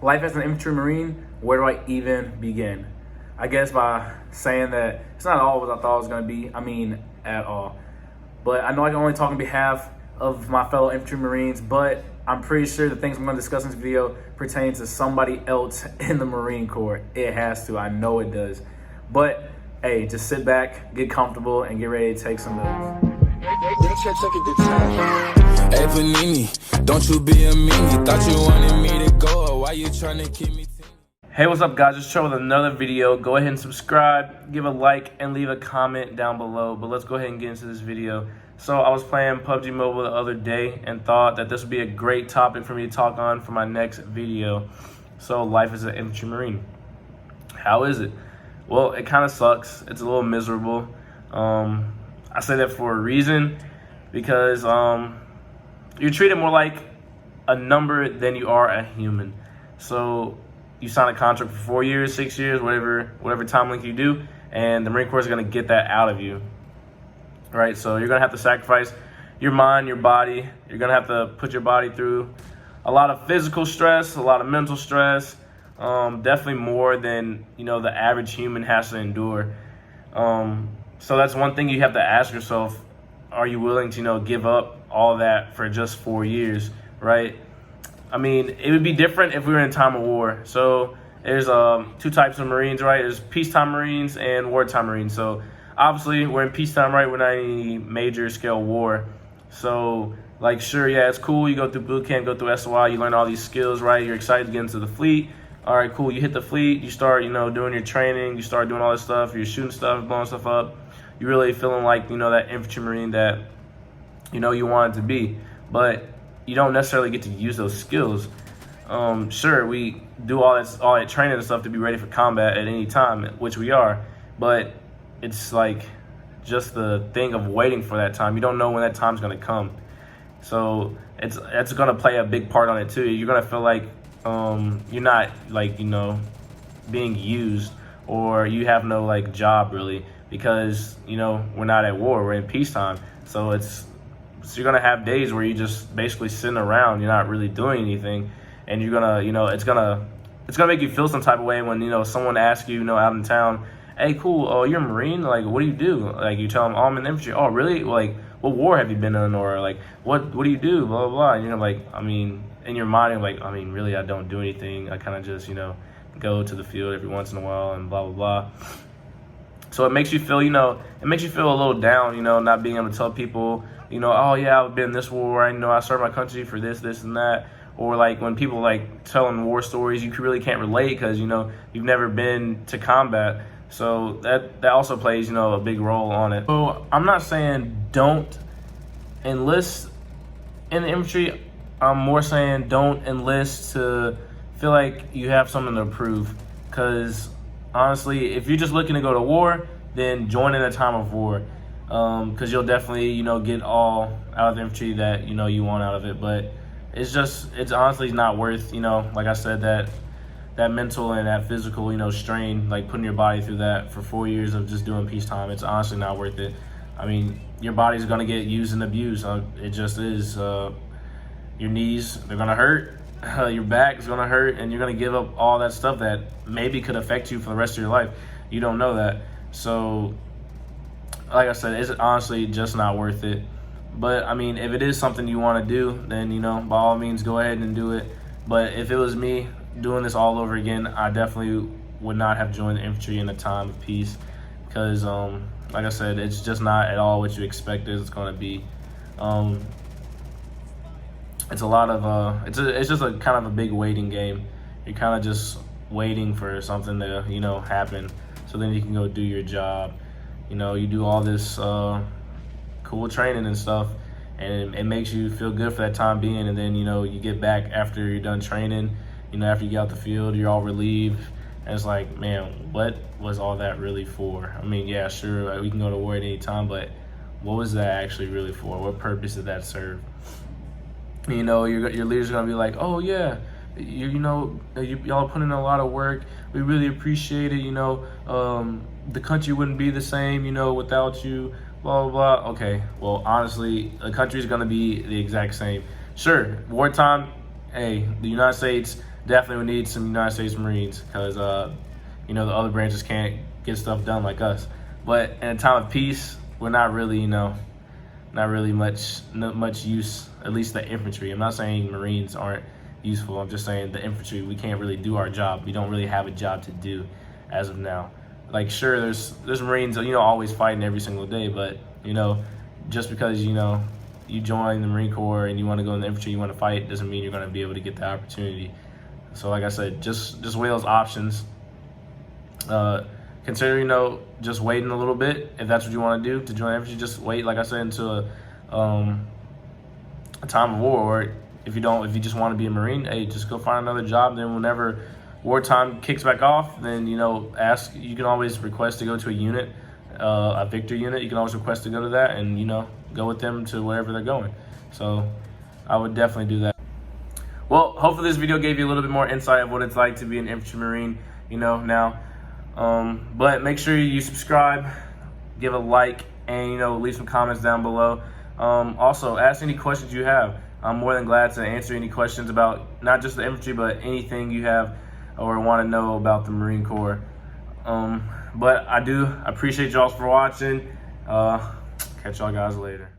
life as an infantry marine, where do I even begin? I guess by saying that it's not all what I thought it was going to be. I mean, at all. But I know I can only talk on behalf of my fellow infantry marines, but I'm pretty sure the things I'm going to discuss in this video pertain to somebody else in the Marine Corps. It has to. I know it does. But hey, just sit back, get comfortable, and get ready to take some moves. Hey Panini, don't you be a meanie. Thought you wanted me to go, or why you trying to keep me? Hey, what's up, guys? Just show with another video. Go ahead and subscribe, give a like, and leave a comment down below. But let's go ahead and get into this video. So I was playing PUBG Mobile the other day and thought that this would be a great topic for me to talk on for my next video. So life as an infantry marine. How is it? Well, it kind of sucks. It's a little miserable. I say that for a reason, because you're treated more like a number than you are a human. So you sign a contract for 4 years, 6 years, whatever time length you do, and the Marine Corps is going to get that out of you. Right? So you're going to have to sacrifice your mind, your body. You're going to have to put your body through a lot of physical stress, a lot of mental stress, definitely more than, the average human has to endure. So that's one thing you have to ask yourself. Are you willing to, give up all that for just 4 years, right? I mean, it would be different if we were in time of war. So there's two types of Marines, right? There's peacetime Marines and wartime Marines. So obviously we're in peacetime, right? We're not in any major scale war. So like, sure, yeah, it's cool. You go through boot camp, go through SOI, you learn all these skills, right? You're excited to get into the fleet. All right, cool. You hit the fleet, you start, doing your training, you start doing all this stuff, you're shooting stuff, blowing stuff up. You're really feeling like, that infantry marine that, you wanted to be. But you don't necessarily get to use those skills. Sure, we do all that training and stuff to be ready for combat at any time, which we are. But it's like just the thing of waiting for that time. You don't know when that time's going to come. So it's going to play a big part on it too. You're going to feel like you're not being used, or you have no job really, because we're not at war, we're in peacetime. So you're gonna have days where you're just basically sitting around, you're not really doing anything, and you're gonna it's gonna make you feel some type of way when someone asks you out in town, hey, cool, oh, you're a Marine, what do you do? You tell them, oh, I'm in infantry. Oh, really? What war have you been in? Or what do you do? Blah blah blah. And in your mind, you're like, really, I don't do anything. I kind of just go to the field every once in a while and blah blah blah. So it makes you feel, it makes you feel a little down, not being able to tell people, oh yeah, I've been in this war, I served my country for this, and that. Or when people telling war stories, you really can't relate because, you've never been to combat. So that also plays, a big role on it. So I'm not saying don't enlist in the infantry. I'm more saying don't enlist to feel like you have something to prove. Because honestly, if you're just looking to go to war, then join in a time of war. Because you'll definitely, get all out of the infantry that, you want out of it. But it's honestly not worth, like I said, that mental and that physical, strain, putting your body through that for 4 years of just doing peacetime. It's honestly not worth it. Your body's going to get used and abused. It just is. Your knees, they're going to hurt. Your back is going to hurt, and you're going to give up all that stuff that maybe could affect you for the rest of your life. You don't know that. So, like I said, it's honestly just not worth it. But, if it is something you want to do, then, by all means, go ahead and do it. But if it was me doing this all over again, I definitely would not have joined the infantry in a time of peace. Because, like I said, it's just not at all what you expected it's going to be. It's a lot of it's just a kind of a big waiting game. You're kind of just waiting for something to happen, so then you can go do your job. You do all this cool training and stuff, and it makes you feel good for that time being, and then you get back after you're done training, after you get out the field, you're all relieved, and it's like, man, what was all that really for? Yeah, sure, we can go to war at any time, but what was that actually really for? What purpose did that serve? Your leaders are gonna be like, oh yeah, y'all are putting in a lot of work. We really appreciate it. The country wouldn't be the same, without you. Blah blah blah. Okay, well, honestly, the country is gonna be the exact same. Sure, wartime. Hey, the United States definitely we need some United States Marines because you know, the other branches can't get stuff done like us. But in a time of peace, we're not really, you know, not really much use. At least the infantry. I'm not saying Marines aren't useful. I'm just saying the infantry, we can't really do our job. We don't really have a job to do as of now. Like, sure, there's Marines, you know, always fighting every single day, but you know, just because, you know, you join the Marine Corps and you want to go in the infantry, you want to fight, doesn't mean you're going to be able to get the opportunity. So like I said, just weigh those options. Consider, you know, just waiting a little bit if that's what you want to do to join infantry. Just wait, like I said, until a time of war. Or if you just want to be a Marine, hey, just go find another job. Then whenever wartime kicks back off, then, you know, you can always request to go to a unit, a Victor unit. You can always request to go to that, and, you know, go with them to wherever they're going. So I would definitely do that. Well, hopefully this video gave you a little bit more insight of what it's like to be an infantry Marine, you know, now. But make sure you subscribe, give a like, and, you know, leave some comments down below. Also, ask any questions you have. I'm more than glad to answer any questions about not just the infantry, but anything you have or want to know about the Marine Corps. But I do appreciate y'all for watching. Catch y'all guys later.